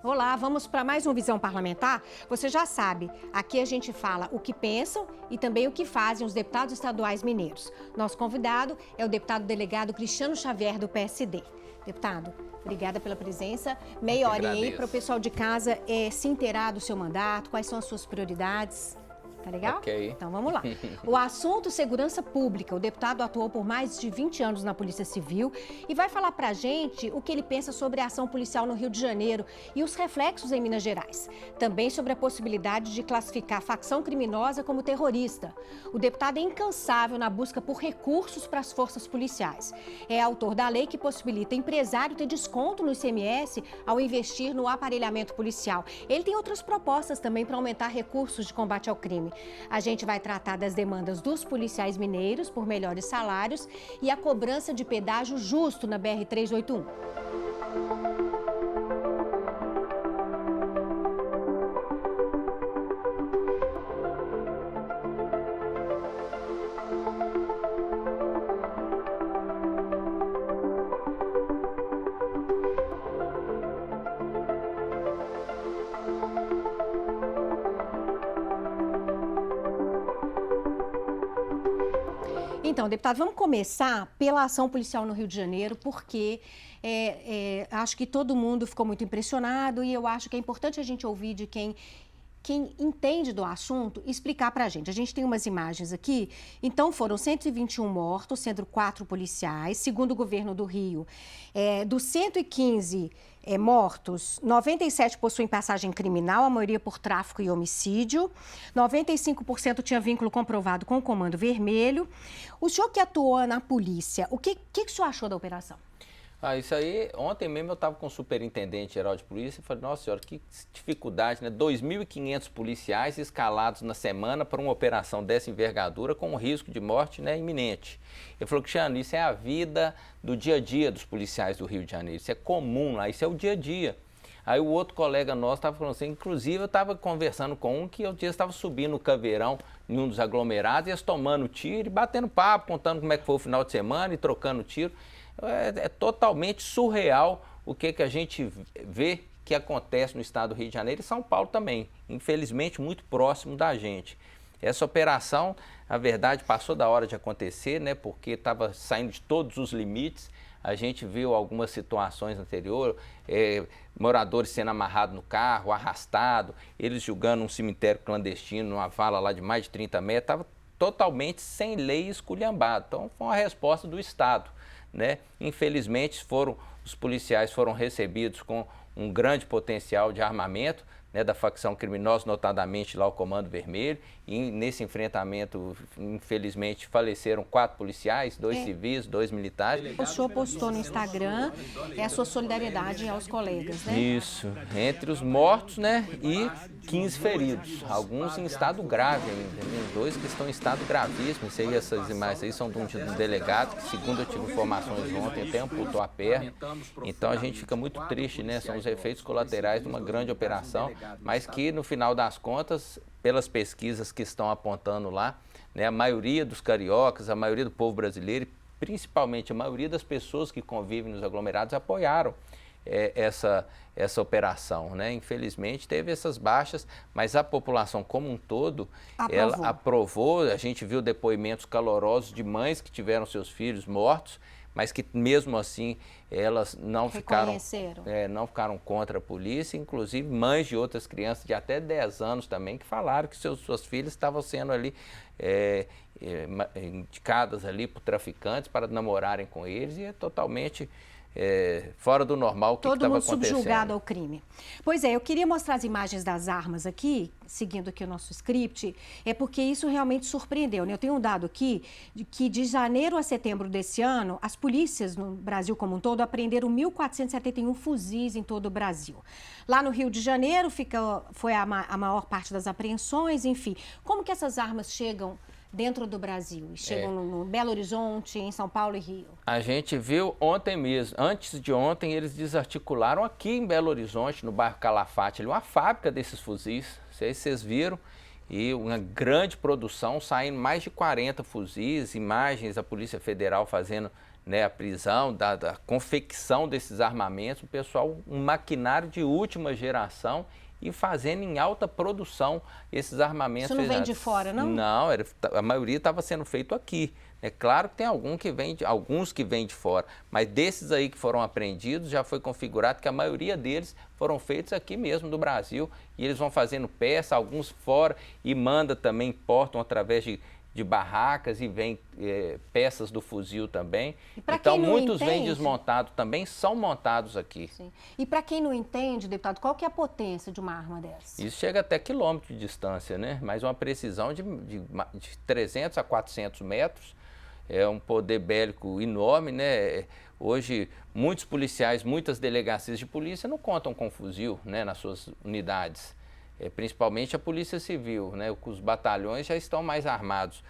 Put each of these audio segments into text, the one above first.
Olá, vamos para mais um Visão Parlamentar? Você já sabe, aqui a gente fala o que pensam e também o que fazem os deputados estaduais mineiros. Nosso convidado é o deputado delegado Cristiano Xavier, do PSD. Deputado, obrigada pela presença. Meia horinha aí para o pessoal de casa se inteirar do seu mandato, quais são as suas prioridades. Tá legal? Ok. Então vamos lá. O assunto segurança pública. O deputado atuou por mais de 20 anos na Polícia Civil e vai falar pra gente o que ele pensa sobre a ação policial no Rio de Janeiro e os reflexos em Minas Gerais. Também sobre a possibilidade de classificar a facção criminosa como terrorista. O deputado é incansável na busca por recursos para as forças policiais. É autor da lei que possibilita empresário ter desconto no ICMS ao investir no aparelhamento policial. Ele tem outras propostas também para aumentar recursos de combate ao crime. A gente vai tratar das demandas dos policiais mineiros por melhores salários e a cobrança de pedágio justo na BR-381. Então, deputado, vamos começar pela ação policial no Rio de Janeiro, porque acho que todo mundo ficou muito impressionado e eu acho que é importante a gente ouvir de quem entende do assunto, explicar para a gente. A gente tem umas imagens aqui. Então, foram 121 mortos, sendo 4 policiais. Segundo o governo do Rio, dos 115 mortos, 97 possuem passagem criminal, a maioria por tráfico e homicídio. 95% tinha vínculo comprovado com o Comando Vermelho. O senhor que atuou na polícia, o que o senhor achou da operação? Isso aí, ontem mesmo eu estava com o superintendente geral de polícia e falei, nossa senhora, que dificuldade, né? 2.500 policiais escalados na semana para uma operação dessa envergadura com um risco de morte, né, iminente. Ele falou, Cristiano, isso é a vida do dia a dia dos policiais do Rio de Janeiro, isso é comum lá, isso é o dia a dia. Aí o outro colega nosso estava falando assim, inclusive eu estava conversando com um que eu estava subindo o Caveirão em um dos aglomerados, e eles tomando tiro e batendo papo, contando como é que foi o final de semana e trocando tiro. É totalmente surreal o que a gente vê que acontece no estado do Rio de Janeiro e São Paulo também, infelizmente muito próximo da gente. Essa operação, na verdade, passou da hora de acontecer, né, porque estava saindo de todos os limites. A gente viu algumas situações anteriores, moradores sendo amarrados no carro, arrastados, eles julgando um cemitério clandestino, numa vala lá de mais de 30 metros, estava totalmente sem lei, esculhambado. Então, foi uma resposta do Estado. Né? Infelizmente, os policiais foram recebidos com um grande potencial de armamento, né, da facção criminosa, notadamente lá o Comando Vermelho, e nesse enfrentamento, infelizmente, faleceram 4 policiais, 2 civis, 2 militares. O senhor postou no Instagram a sua solidariedade aos colegas, né? Isso, entre os mortos, né, e 15 feridos, alguns em estado grave ainda, né? 2 que estão em estado gravíssimo. Essas imagens aí são de um delegado, que segundo eu tive informações ontem, até amputou a perna. Então a gente fica muito triste, né, são os efeitos colaterais de uma grande operação, mas que no final das contas, pelas pesquisas que estão apontando lá, né, a maioria dos cariocas, a maioria do povo brasileiro, principalmente a maioria das pessoas que convivem nos aglomerados, apoiaram essa operação, né? Infelizmente teve essas baixas, mas a população como um todo, ela aprovou. A gente viu depoimentos calorosos de mães que tiveram seus filhos mortos, mas que mesmo assim elas não ficaram contra a polícia, inclusive mães de outras crianças de até 10 anos também, que falaram que suas filhas estavam sendo ali indicadas ali por traficantes para namorarem com eles, e é totalmente fora do normal o que estava acontecendo. Todo mundo subjugado ao crime. Pois é, eu queria mostrar as imagens das armas aqui, seguindo aqui o nosso script, porque isso realmente surpreendeu, né? Eu tenho um dado aqui de que de janeiro a setembro desse ano, as polícias no Brasil como um todo apreenderam 1.471 fuzis em todo o Brasil. Lá no Rio de Janeiro foi a maior parte das apreensões, enfim. Como que essas armas chegam dentro do Brasil? Chegam no Belo Horizonte, em São Paulo e Rio? A gente viu ontem mesmo, antes de ontem, eles desarticularam aqui em Belo Horizonte, no bairro Calafate, ali, uma fábrica desses fuzis. Não sei se vocês viram, e uma grande produção, saindo mais de 40 fuzis, imagens da Polícia Federal fazendo, né, a prisão, da confecção desses armamentos, o pessoal, um maquinário de última geração e fazendo em alta produção esses armamentos. Isso não vem de fora, não? Não, a maioria estava sendo feito aqui. É claro que tem alguns que vêm de fora, mas desses aí que foram apreendidos já foi configurado que a maioria deles foram feitos aqui mesmo do Brasil e eles vão fazendo peça, alguns fora e manda também, importam através de barracas e vem peças do fuzil também. Então muitos vêm desmontados também, são montados aqui. Sim. E para quem não entende, deputado, qual que é a potência de uma arma dessa? Isso chega até quilômetro de distância, né? Mas uma precisão de 300 a 400 metros. É um poder bélico enorme, né? Hoje, muitos policiais, muitas delegacias de polícia não contam com fuzil, né, nas suas unidades. Principalmente a Polícia Civil, né? Os batalhões já estão mais armados.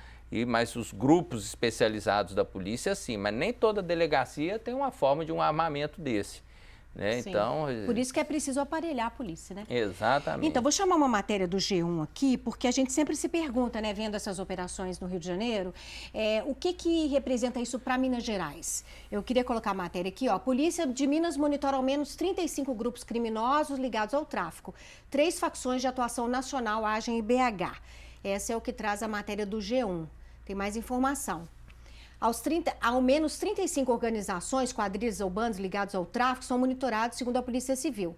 Mas os grupos especializados da polícia, sim. Mas nem toda delegacia tem uma forma de um armamento desse. Né? Então, por isso que é preciso aparelhar a polícia, né? Exatamente. Então, vou chamar uma matéria do G1 aqui, porque a gente sempre se pergunta, né, vendo essas operações no Rio de Janeiro, o que representa isso para Minas Gerais? Eu queria colocar a matéria aqui, ó. A polícia de Minas monitora ao menos 35 grupos criminosos ligados ao tráfico. 3 facções de atuação nacional agem em BH. Essa é o que traz a matéria do G1. Tem mais informação. Ao menos 35 organizações, quadrilhas ou bandos ligados ao tráfico são monitorados, segundo a Polícia Civil.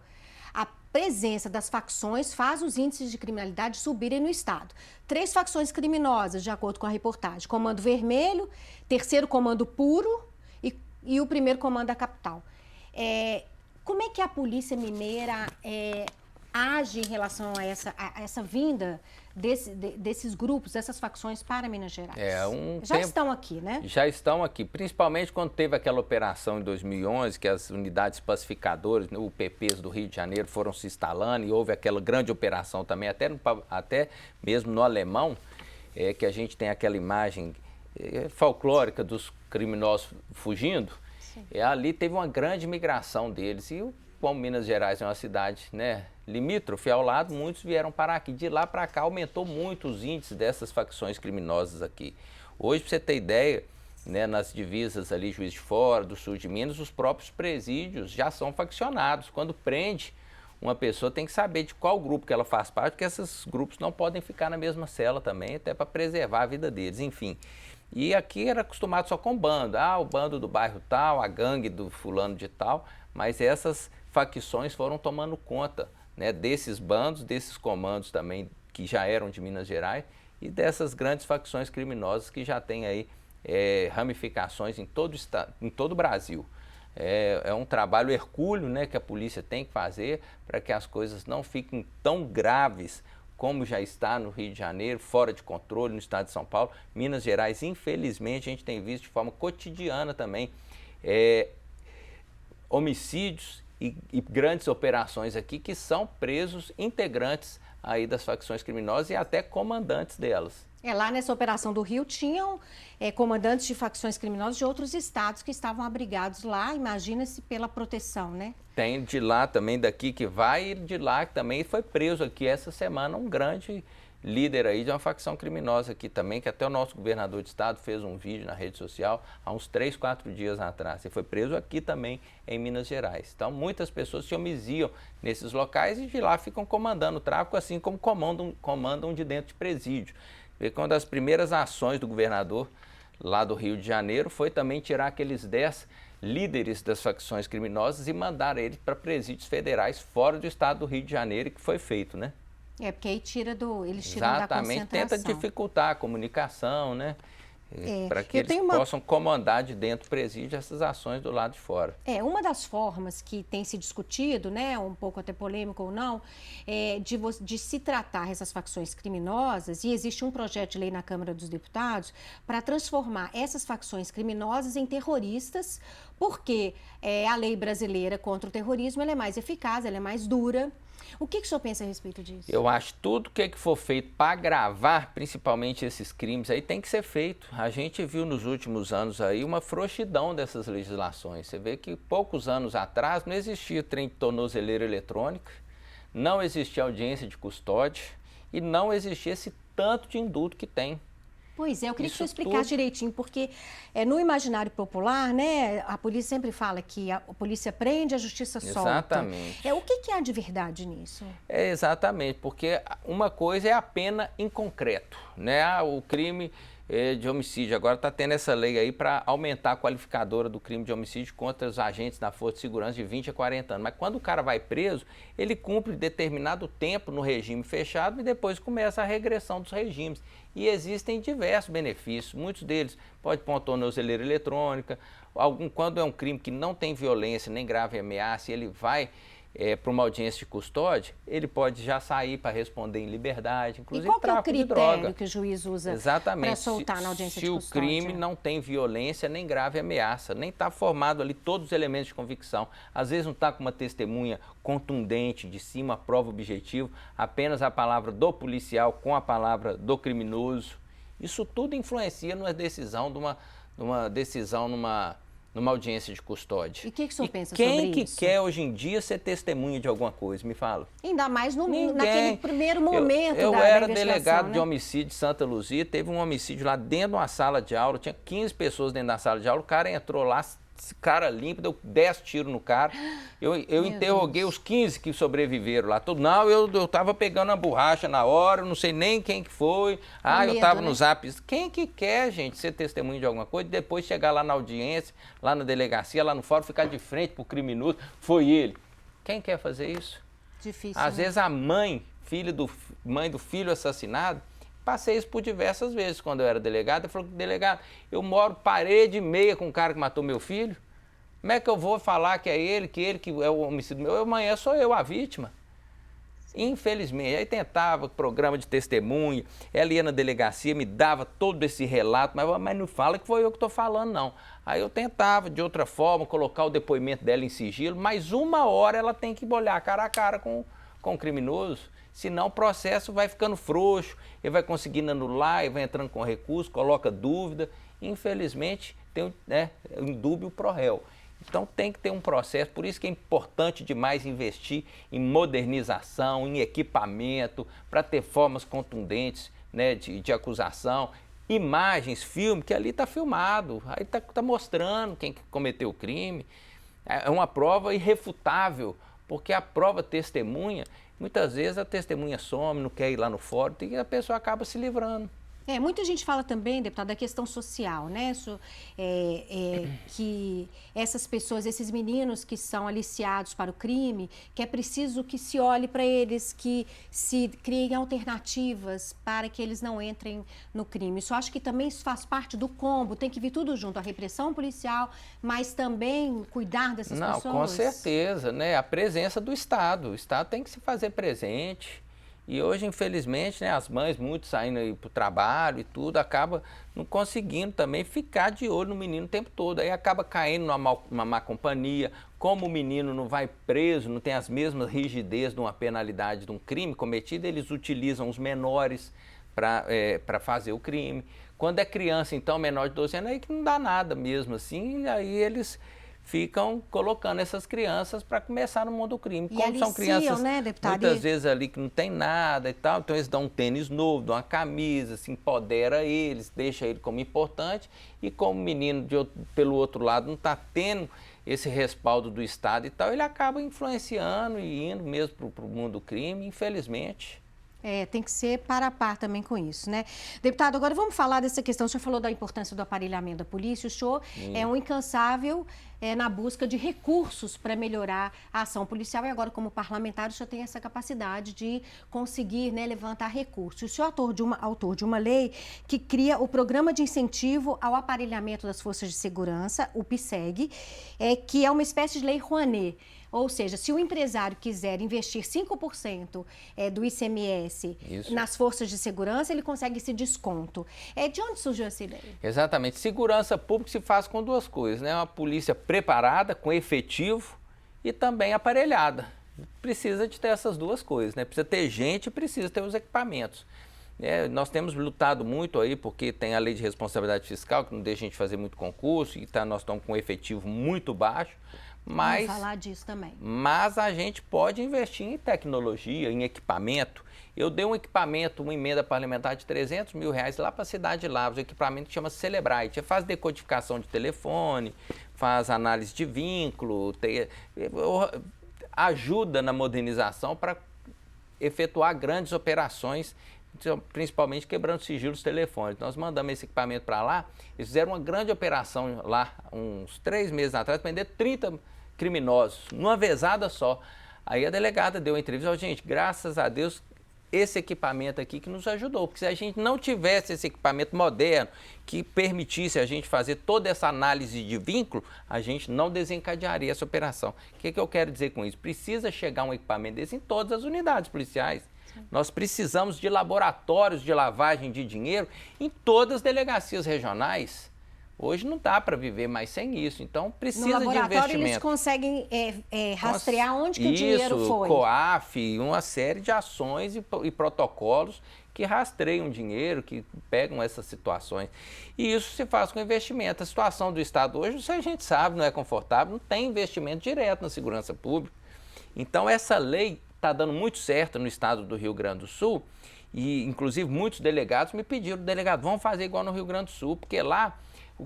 A presença das facções faz os índices de criminalidade subirem no estado. 3 facções criminosas, de acordo com a reportagem: Comando Vermelho, 3º Comando Puro e o 1º Comando da Capital. Como é que a Polícia Mineira age em relação a essa vinda desses grupos, dessas facções para Minas Gerais? Estão aqui, né? Já estão aqui, principalmente quando teve aquela operação em 2011, que as unidades pacificadoras, né, UPPs do Rio de Janeiro foram se instalando e houve aquela grande operação também, até mesmo no Alemão, que a gente tem aquela imagem folclórica dos criminosos fugindo. Ali teve uma grande migração deles e como Minas Gerais é uma cidade, né, limítrofe ao lado, muitos vieram parar aqui. De lá para cá aumentou muito os índices dessas facções criminosas aqui. Hoje, para você ter ideia, né, nas divisas ali, Juiz de Fora, do sul de Minas, os próprios presídios já são faccionados. Quando prende uma pessoa, tem que saber de qual grupo que ela faz parte, porque esses grupos não podem ficar na mesma cela também, até para preservar a vida deles, enfim. E aqui era acostumado só com bando. O bando do bairro tal, a gangue do fulano de tal, mas essas facções foram tomando conta, né, desses bandos, desses comandos também que já eram de Minas Gerais e dessas grandes facções criminosas que já têm aí ramificações em todo o Brasil. É um trabalho hercúleo, né, que a polícia tem que fazer para que as coisas não fiquem tão graves como já está no Rio de Janeiro, fora de controle, no estado de São Paulo. Minas Gerais, infelizmente, a gente tem visto de forma cotidiana também homicídios e grandes operações aqui que são presos integrantes aí das facções criminosas e até comandantes delas. Lá nessa operação do Rio tinham comandantes de facções criminosas de outros estados que estavam abrigados lá, imagina-se, pela proteção, né? Tem de lá também, daqui que vai, e de lá que também foi preso aqui essa semana um grande líder aí de uma facção criminosa aqui também, que até o nosso governador de estado fez um vídeo na rede social há uns 3, 4 dias atrás. E foi preso aqui também em Minas Gerais. Então, muitas pessoas se homiziam nesses locais e de lá ficam comandando o tráfico, assim como comandam de dentro de presídio. E uma das primeiras ações do governador lá do Rio de Janeiro foi também tirar aqueles 10 líderes das facções criminosas e mandar eles para presídios federais fora do estado do Rio de Janeiro, e que foi feito, né? Porque aí eles tiram Exatamente, da concentração. tenta dificultar a comunicação, né? Para que eles possam comandar de dentro do presídio essas ações do lado de fora. Uma das formas que tem se discutido, né, um pouco até polêmico ou não, de se tratar essas facções criminosas, e existe um projeto de lei na Câmara dos Deputados para transformar essas facções criminosas em terroristas, porque a lei brasileira contra o terrorismo ela é mais eficaz, ela é mais dura. O que o senhor pensa a respeito disso? Eu acho que tudo que for feito para agravar, principalmente esses crimes, aí tem que ser feito. A gente viu nos últimos anos aí uma frouxidão dessas legislações. Você vê que poucos anos atrás não existia trem de tornozeleira eletrônica, não existia audiência de custódia e não existia esse tanto de indulto que tem. Pois é, eu queria que Isso você explicasse direitinho, porque no imaginário popular, né, a polícia sempre fala que a polícia prende, a justiça solta. Exatamente. O que há de verdade nisso? Exatamente, porque uma coisa é a pena em concreto, né? O crime de homicídio, agora está tendo essa lei aí para aumentar a qualificadora do crime de homicídio contra os agentes da Força de Segurança de 20 a 40 anos. Mas quando o cara vai preso, ele cumpre determinado tempo no regime fechado e depois começa a regressão dos regimes. E existem diversos benefícios, muitos deles pode pôr uma tornozeleira eletrônica, quando é um crime que não tem violência nem grave ameaça, ele vai para uma audiência de custódia, ele pode já sair para responder em liberdade, inclusive tráfico de droga. E qual que é o critério que o juiz usa para soltar na audiência de custódia? Se o crime não tem violência nem grave ameaça, nem está formado ali todos os elementos de convicção, às vezes não está com uma testemunha contundente, de cima, prova objetiva, apenas a palavra do policial com a palavra do criminoso. Isso tudo influencia numa decisão, numa audiência de custódia. E o que o senhor pensa sobre isso? Quem que quer hoje em dia ser testemunha de alguma coisa? Me fala. Ainda mais naquele primeiro momento eu da era investigação, delegado né? de homicídio de Santa Luzia, teve um homicídio lá dentro de uma sala de aula, tinha 15 pessoas dentro da sala de aula, o cara entrou lá, cara limpo, deu 10 tiros no cara. Eu interroguei os 15 que sobreviveram lá. Não, eu tava pegando a borracha na hora, eu não sei nem quem que foi. Eu tava no zap. Quem que quer, gente, ser testemunha de alguma coisa, depois chegar lá na audiência, lá na delegacia, lá no fórum, ficar de frente pro criminoso, foi ele. Quem quer fazer isso? Difícil, Às vezes a mãe do filho assassinado, passei isso por diversas vezes quando eu era delegado. Eu falei, delegado, eu moro parede e meia com o cara que matou meu filho. Como é que eu vou falar que é ele que é o homicídio meu? Amanhã sou eu a vítima. Infelizmente, aí tentava programa de testemunha, ela ia na delegacia, me dava todo esse relato, mas não fala que foi eu que estou falando, não. Aí eu tentava, de outra forma, colocar o depoimento dela em sigilo, mas uma hora ela tem que olhar cara a cara com o criminoso. Senão o processo vai ficando frouxo, ele vai conseguindo anular, ele vai entrando com recurso, coloca dúvida. Infelizmente, tem indúbio pro réu. Então tem que ter um processo, por isso que é importante demais investir em modernização, em equipamento, para ter formas contundentes, né, de acusação, imagens, filme, que ali está filmado, aí tá mostrando quem cometeu o crime. É uma prova irrefutável, porque a prova testemunha, muitas vezes a testemunha some, não quer ir lá no fórum e a pessoa acaba se livrando. Muita gente fala também, deputado, da questão social, né? Que essas pessoas, esses meninos que são aliciados para o crime, que é preciso que se olhe para eles, que se criem alternativas para que eles não entrem no crime. Isso acho que também faz parte do combo, tem que vir tudo junto, a repressão policial, mas também cuidar dessas pessoas. Não, com certeza, né? A presença do Estado, o Estado tem que se fazer presente. E hoje, infelizmente, né, as mães, muito saindo aí para o trabalho e tudo, acaba não conseguindo também ficar de olho no menino o tempo todo. Aí acaba caindo numa má companhia. Como o menino não vai preso, não tem as mesmas rigidez de uma penalidade de um crime cometido, eles utilizam os menores para fazer o crime. Quando é criança, então, menor de 12 anos, aí que não dá nada mesmo assim, e aí eles ficam colocando essas crianças para começar no mundo do crime. E como aliciam, são crianças, né, deputado? muitas vezes ali que não tem nada e tal, então eles dão um tênis novo, dão uma camisa, se empodera eles, deixa ele como importante, e como o menino pelo outro lado não está tendo esse respaldo do Estado e tal, ele acaba influenciando e indo mesmo para o mundo do crime, infelizmente. Tem que ser par a par também com isso, né? Deputado, agora vamos falar dessa questão. O senhor falou da importância do aparelhamento da polícia. O senhor é um incansável na busca de recursos para melhorar a ação policial. E agora, como parlamentar, o senhor tem essa capacidade de conseguir, né, levantar recursos. O senhor é autor de uma lei que cria o Programa de Incentivo ao Aparelhamento das Forças de Segurança, o PSEG, que é uma espécie de lei Rouanet. Ou seja, se o empresário quiser investir 5% do ICMS nas forças de segurança, ele consegue esse desconto. De onde surgiu essa ideia? Exatamente. Segurança pública se faz com duas coisas, né? Uma polícia preparada, com efetivo e também aparelhada. Precisa de ter essas duas coisas, né? Precisa ter gente e precisa ter os equipamentos. Nós temos lutado muito aí, porque tem a lei de responsabilidade fiscal, que não deixa a gente fazer muito concurso, e nós estamos com um efetivo muito baixo, Mas, vamos falar disso também. Mas a gente pode investir em tecnologia, em equipamento. Eu dei um equipamento, uma emenda parlamentar de R$300 mil lá para a cidade de Lavras, um equipamento que chama Celebrite. Faz decodificação de telefone, faz análise de vínculo, ajuda na modernização para efetuar grandes operações, principalmente quebrando sigilos telefônicos. Nós mandamos esse equipamento para lá, eles fizeram uma grande operação lá, uns 3 meses atrás, prender 30 criminosos, numa vezada só. Aí a delegada deu uma entrevista, gente, graças a Deus, esse equipamento aqui que nos ajudou, porque se a gente não tivesse esse equipamento moderno que permitisse a gente fazer toda essa análise de vínculo, a gente não desencadearia essa operação. O que eu quero dizer com isso? Precisa chegar um equipamento desse em todas as unidades policiais. Sim. Nós precisamos de laboratórios de lavagem de dinheiro em todas as delegacias regionais. Hoje não dá para viver mais sem isso, então precisa de investimento. No laboratório eles conseguem rastrear onde que o dinheiro foi. COAF, uma série de ações e protocolos que rastreiam dinheiro, que pegam essas situações. E isso se faz com investimento. A situação do Estado hoje, isso a gente sabe, não é confortável, não tem investimento direto na segurança pública. Então essa lei está dando muito certo no Estado do Rio Grande do Sul e inclusive muitos delegados me pediram, delegado, vamos fazer igual no Rio Grande do Sul, porque lá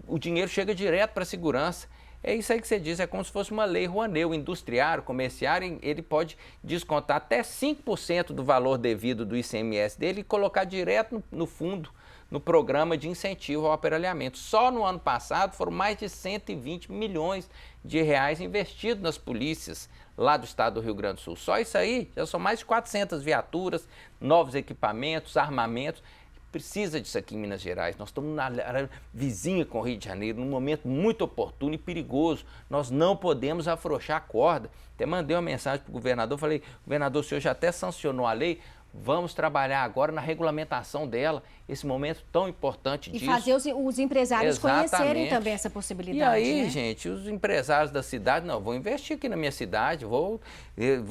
o dinheiro chega direto para a segurança. É isso aí que você diz, é como se fosse uma lei Rouanet. O industriário, o comerciário, ele pode descontar até 5% do valor devido do ICMS dele e colocar direto no fundo, no programa de incentivo ao aparelhamento. Só no ano passado foram mais de 120 milhões de reais investidos nas polícias lá do estado do Rio Grande do Sul. Só isso aí já são mais de 400 viaturas, novos equipamentos, armamentos. Precisa disso aqui em Minas Gerais. Nós estamos na área vizinha com o Rio de Janeiro, num momento muito oportuno e perigoso. Nós não podemos afrouxar a corda. Até mandei uma mensagem para o governador, falei, governador, o senhor já até sancionou a lei, vamos trabalhar agora na regulamentação dela, esse momento tão importante disso. E fazer os empresários conhecerem também essa possibilidade. E aí, né? gente, os empresários da cidade, não, vou investir aqui na minha cidade, vou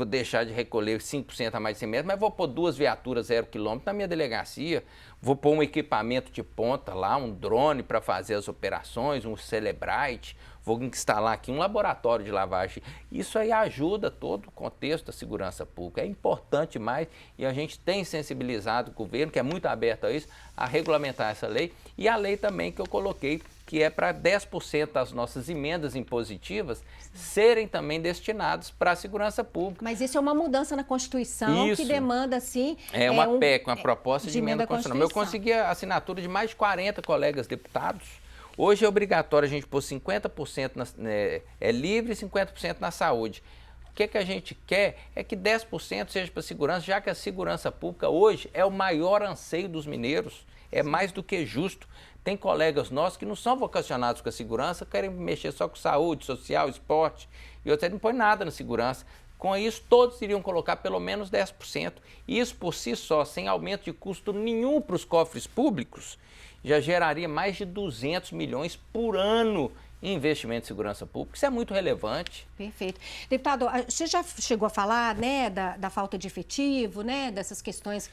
deixar de recolher 5% a mais de ICMS, mas vou pôr 2 viaturas 0 km na minha delegacia, vou pôr um equipamento de ponta lá, um drone para fazer as operações, um Celebrite, vou instalar aqui um laboratório de lavagem. Isso aí ajuda todo o contexto da segurança pública. É importante mais e a gente tem sensibilizado o governo, que é muito aberto a isso, a regulamentar essa lei. E a lei também que eu coloquei, que é para 10% das nossas emendas impositivas serem também destinadas para a segurança pública. Mas isso é uma mudança na Constituição que demanda, sim... uma PEC, uma proposta de emenda constitucional. Eu consegui a assinatura de mais de 40 colegas deputados. Hoje é obrigatório a gente pôr 50% é livre e 50% na saúde. O que a gente quer é que 10% seja para a segurança, já que a segurança pública hoje é o maior anseio dos mineiros, é mais do que justo. Tem colegas nossos que não são vocacionados com a segurança, querem mexer só com saúde, social, esporte, e outros não põem nada na segurança. Com isso, todos iriam colocar pelo menos 10%. E isso por si só, sem aumento de custo nenhum para os cofres públicos, já geraria mais de 200 milhões por ano em investimento em segurança pública. Isso é muito relevante. Perfeito. Deputado, você já chegou a falar, né, da falta de efetivo, né, dessas questões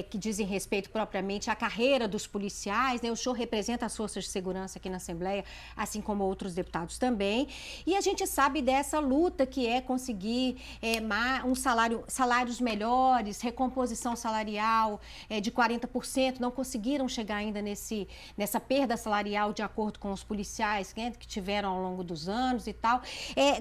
que dizem respeito propriamente à carreira dos policiais, né? O senhor representa as forças de segurança aqui na Assembleia, assim como outros deputados também. E a gente sabe dessa luta que é conseguir salários melhores, recomposição salarial de 40%. Não conseguiram chegar ainda nessa perda salarial de acordo com os policiais, né, que tiveram ao longo dos anos e tal.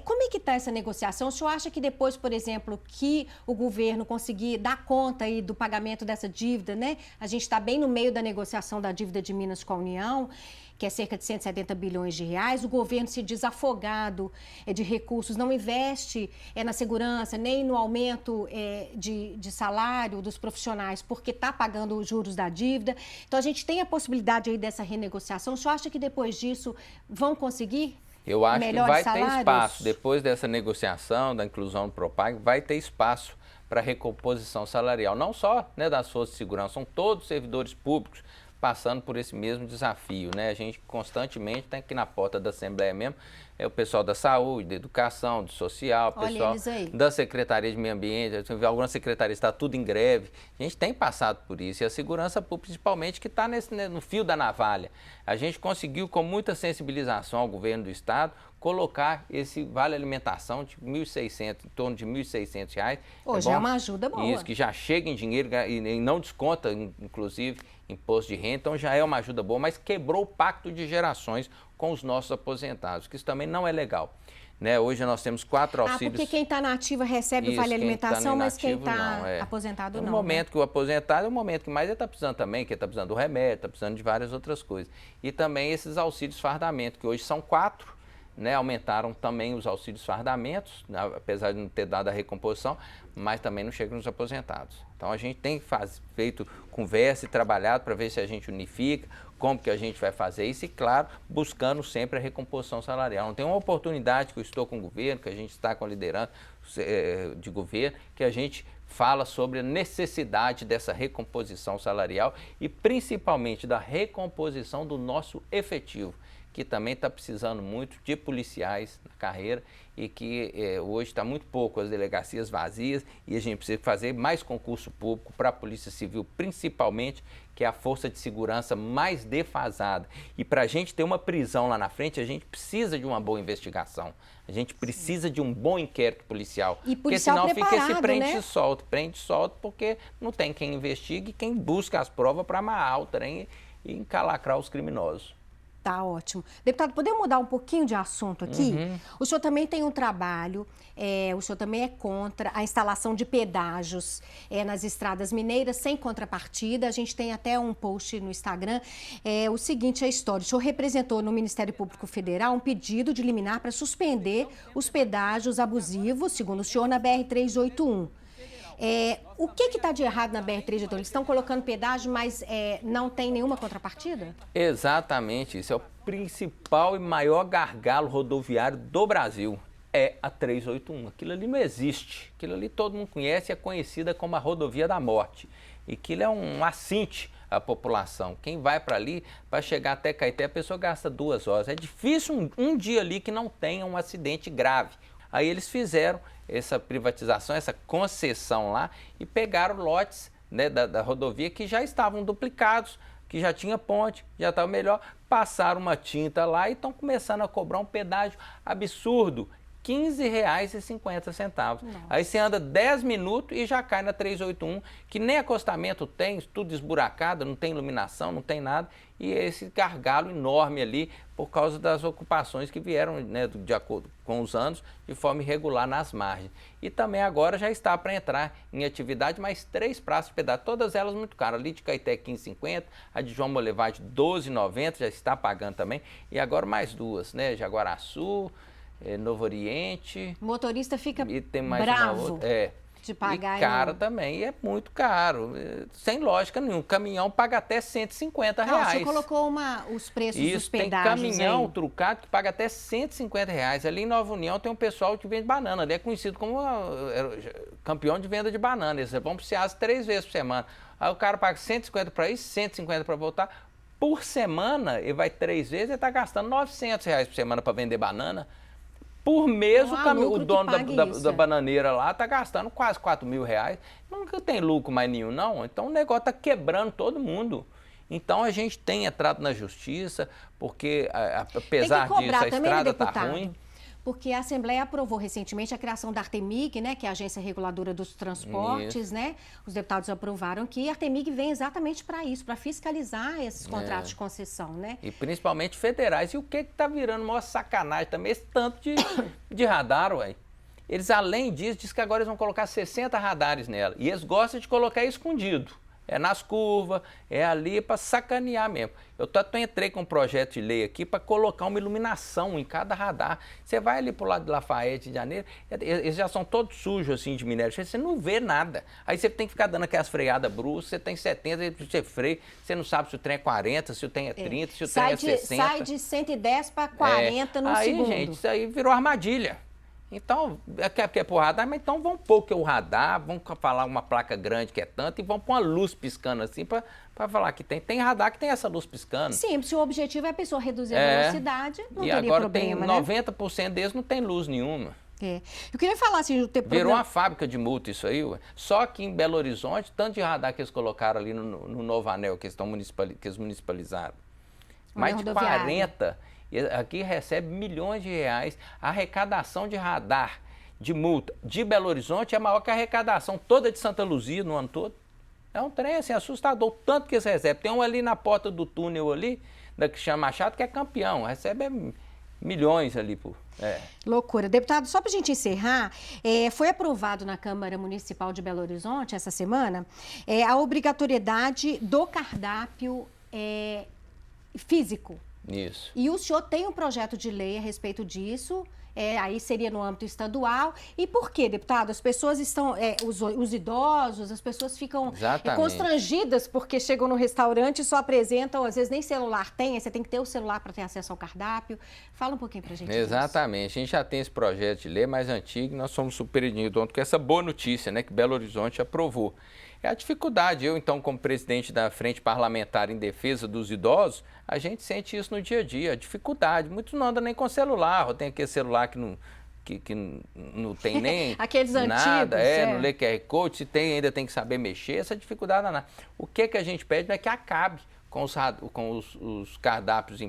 Como é que está essa negociação? O senhor acha que depois, por exemplo, que o governo conseguir dar conta aí do pagamento dessa dívida, né? A gente está bem no meio da negociação da dívida de Minas com a União, que é cerca de 170 bilhões de reais, o governo se desafogado de recursos, não investe na segurança, nem no aumento de salário dos profissionais, porque está pagando os juros da dívida. Então, a gente tem a possibilidade aí dessa renegociação. O senhor acha que depois disso vão conseguir? Eu acho que vai salários? ter espaço, depois dessa negociação, da inclusão do Propag, vai ter espaço para recomposição salarial, não só, né, das forças de segurança, são todos os servidores públicos passando por esse mesmo desafio, né? A gente constantemente está aqui na porta da Assembleia mesmo, o pessoal da saúde, da educação, do social, o pessoal da Secretaria de Meio Ambiente, algumas secretarias está tudo em greve. A gente tem passado por isso, e a segurança pública, principalmente, que está no fio da navalha. A gente conseguiu, com muita sensibilização ao governo do Estado, colocar esse vale alimentação de 1.600, em torno de R$ 1.600. Hoje é uma ajuda boa. Isso, que já chega em dinheiro e não desconta, inclusive, imposto de renda, então já é uma ajuda boa, mas quebrou o pacto de gerações com os nossos aposentados, que isso também não é legal. Né? Hoje nós temos 4 auxílios. Porque quem está na ativa recebe o vale alimentação, mas quem está aposentado não. No momento que o aposentado é o momento que mais ele está precisando também, que ele está precisando do remédio, está precisando de várias outras coisas. E também esses auxílios fardamento, que hoje são 4, né? Aumentaram também os auxílios fardamentos, apesar de não ter dado a recomposição, mas também não chegam nos aposentados. Então a gente tem feito conversa e trabalhado para ver se a gente unifica, como que a gente vai fazer isso e, claro, buscando sempre a recomposição salarial. Não tem uma oportunidade que eu estou com o governo, que a gente está com a liderança de governo, que a gente fala sobre a necessidade dessa recomposição salarial e principalmente da recomposição do nosso efetivo, que também está precisando muito de policiais na carreira e que hoje está muito pouco as delegacias vazias e a gente precisa fazer mais concurso público para a Polícia Civil, principalmente, que é a força de segurança mais defasada. E para a gente ter uma prisão lá na frente, a gente precisa de uma boa investigação. A gente precisa de um bom inquérito policial. E policial porque senão fica esse prende e solta, porque não tem quem investigue e quem busca as provas para amarrar o trem e encalacrar os criminosos. Tá ótimo. Deputado, podemos mudar um pouquinho de assunto aqui? O senhor também tem um trabalho, o senhor também é contra a instalação de pedágios nas estradas mineiras sem contrapartida. A gente tem até um post no Instagram. O seguinte é a história. O senhor representou no Ministério Público Federal um pedido de liminar para suspender os pedágios abusivos, segundo o senhor, na BR-381. O que está de errado na BR-381? Eles estão colocando pedágio, mas não tem nenhuma contrapartida? Exatamente, isso é o principal e maior gargalo rodoviário do Brasil, é a 381. Aquilo ali não existe, aquilo ali todo mundo conhece, é conhecida como a rodovia da morte. E aquilo é um assinte à população. Quem vai para ali, para chegar até Caeté, a pessoa gasta 2 horas. É difícil um dia ali que não tenha um acidente grave. Aí eles fizeram essa privatização, essa concessão lá e pegaram lotes, né, da rodovia que já estavam duplicados, que já tinha ponte, já estava melhor, passaram uma tinta lá e estão começando a cobrar um pedágio absurdo, R$ 15,50. Aí você anda 10 minutos e já cai na 381, que nem acostamento tem, tudo esburacado, não tem iluminação, não tem nada. E esse gargalo enorme ali por causa das ocupações que vieram, né, de acordo com os anos, de forma irregular nas margens. E também agora já está para entrar em atividade mais 3 praças de pedágio, todas elas muito caras. Ali de Caeté R$ 15,50, a de João Molevade R$ 12,90, já está pagando também. E agora mais 2, né, Jaguaraçu, Novo Oriente. O motorista fica e tem mais bravo de pagar. E caro também, e é muito caro, sem lógica nenhuma. O caminhão paga até R$ 150. Você colocou os preços dos pedágios. Tem caminhão aí trucado que paga até R$ 150. Ali em Nova União tem um pessoal que vende banana. Ele é conhecido como campeão de venda de banana. Eles vão para o Ceasa 3 vezes por semana. Aí o cara paga 150 para ir, 150 para voltar. Por semana, ele vai 3 vezes e está gastando R$ 900 por semana para vender banana. Por mês, o dono da bananeira lá está gastando quase R$ 4.000. Nunca tem lucro mais nenhum, não. Então o negócio está quebrando todo mundo. Então a gente tem entrado na justiça, porque apesar disso a estrada está ruim. Porque a Assembleia aprovou recentemente a criação da Artemig, né, que é a Agência Reguladora dos Transportes, né? Os deputados aprovaram que a Artemig vem exatamente para isso, para fiscalizar esses contratos de concessão, né? E principalmente federais. E o que está virando maior sacanagem também, esse tanto de radar, ué. Eles, além disso, diz que agora eles vão colocar 60 radares nela. E eles gostam de colocar escondido. É nas curvas, é ali para sacanear mesmo. Eu entrei com um projeto de lei aqui para colocar uma iluminação em cada radar. Você vai ali para o lado de Lafayette, de Janeiro, eles já são todos sujos assim de minério, você não vê nada. Aí você tem que ficar dando aquelas freadas bruscas, você tem 70, você freia, você não sabe se o trem é 40, se o trem é 30, se o trem é 60. Sai de 110 para 40 no segundo. Aí, gente, isso aí virou armadilha. Então, quer pôr radar, mas então vão pôr que é o radar, vão falar uma placa grande que é tanto e vão pôr uma luz piscando assim para falar que tem radar que tem essa luz piscando. Sim, se o objetivo é a pessoa reduzir a velocidade, não teria agora problema, tem 90% deles não tem luz nenhuma. Eu queria falar assim, virou uma fábrica de multa isso aí, ué. Só que em Belo Horizonte, tanto de radar que eles colocaram ali no Novo Anel, que eles municipalizaram, mais de 40 E aqui recebe milhões de reais. A arrecadação de radar, de multa, de Belo Horizonte é maior que a arrecadação toda de Santa Luzia no ano todo. É um trem assim, assustador, o tanto que eles recebem. Tem um ali na porta do túnel ali, da Cristiano Machado, que é campeão, recebe milhões ali. Loucura. Deputado, só para a gente encerrar, foi aprovado na Câmara Municipal de Belo Horizonte, essa semana, a obrigatoriedade do cardápio físico. Isso. E o senhor tem um projeto de lei a respeito disso, aí seria no âmbito estadual. E por quê, deputado? As pessoas estão, os idosos, as pessoas ficam constrangidas porque chegam no restaurante e só apresentam, às vezes nem celular tem, você tem que ter o celular para ter acesso ao cardápio. Fala um pouquinho para a gente Exatamente. disso. A gente já tem esse projeto de lei mais antigo e nós somos surpreendidos ontem com essa boa notícia, né, que Belo Horizonte aprovou. É a dificuldade. Eu, então, como presidente da Frente Parlamentar em Defesa dos Idosos, a gente sente isso no dia a dia, a dificuldade. Muitos não andam nem com celular, ou tem aquele celular que não tem nem aqueles nada, antigos, não lê QR Code, se tem, ainda tem que saber mexer, essa dificuldade não é nada. O que a gente pede é que acabe com os cardápios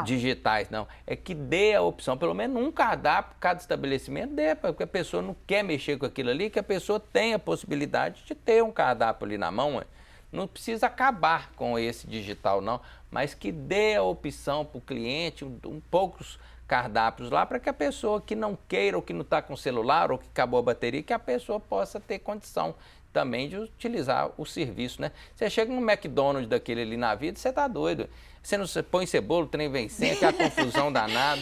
digitais, não. É que dê a opção, pelo menos um cardápio, cada estabelecimento dê, porque a pessoa não quer mexer com aquilo ali, que a pessoa tenha a possibilidade de ter um cardápio ali na mão. Não precisa acabar com esse digital, não, mas que dê a opção para o cliente, poucos cardápios lá, para que a pessoa que não queira, ou que não está com celular, ou que acabou a bateria, que a pessoa possa ter condição também de utilizar o serviço, né? Você chega no McDonald's daquele ali na vida, você tá doido. Você não põe cebola, o trem vem sem, aquela confusão danada.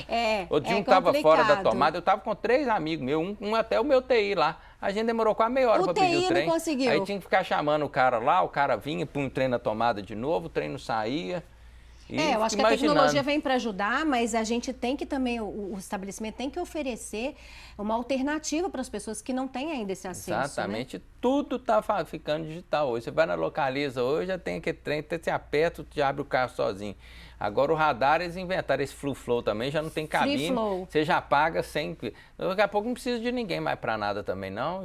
O dia estava fora da tomada, eu estava com 3 amigos meus, um até o meu TI lá. A gente demorou quase meia hora para pedir o trem. Não conseguiu. Aí tinha que ficar chamando o cara lá, o cara vinha, põe o trem na tomada de novo, o trem não saía. Eu acho que a tecnologia vem para ajudar, mas a gente tem que também, o estabelecimento tem que oferecer uma alternativa para as pessoas que não têm ainda esse acesso. Exatamente, né? Tudo está ficando digital hoje. Você vai na Localiza hoje, já tem aquele trem, até você aperta, já abre o carro sozinho. Agora o radar, eles inventaram esse Flow também, já não tem cabine, você já paga sempre. Daqui a pouco não precisa de ninguém mais para nada também, não.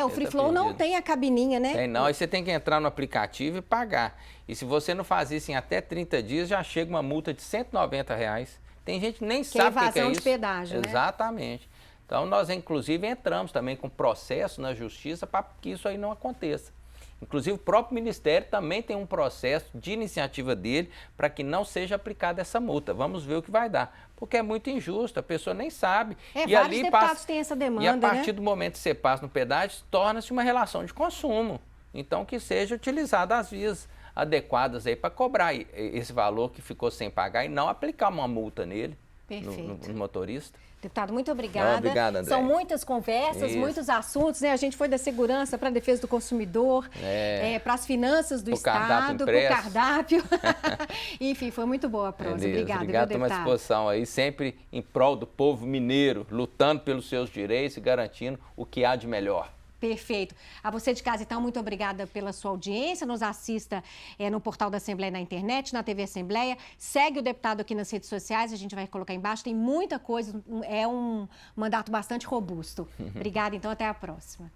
O Free Flow não tem a cabininha, né? Tem não, aí você tem que entrar no aplicativo e pagar. E se você não faz isso em até 30 dias, já chega uma multa de R$190. Tem gente que nem sabe o que é isso. Evasão de pedágio, né? Exatamente. Então nós, inclusive, entramos também com processo na justiça para que isso aí não aconteça. Inclusive, o próprio Ministério também tem um processo de iniciativa dele para que não seja aplicada essa multa. Vamos ver o que vai dar. Porque é muito injusto, a pessoa nem sabe. E vários deputados têm essa demanda, e a partir do momento que você passa no pedágio, torna-se uma relação de consumo. Então, que seja utilizada as vias adequadas aí para cobrar esse valor que ficou sem pagar e não aplicar uma multa nele, no motorista. Deputado, muito obrigada. Obrigado, André. São muitas conversas, muitos assuntos, né? A gente foi da segurança para a defesa do consumidor, para as finanças do Estado, para o cardápio. Enfim, foi muito boa a prosa. Obrigada, Obrigado pela disposição aí, sempre em prol do povo mineiro, lutando pelos seus direitos e garantindo o que há de melhor. Perfeito. A você de casa, então, muito obrigada pela sua audiência. Nos assista no portal da Assembleia na internet, na TV Assembleia. Segue o deputado aqui nas redes sociais, a gente vai colocar embaixo. Tem muita coisa, é um mandato bastante robusto. Obrigada, então, até a próxima.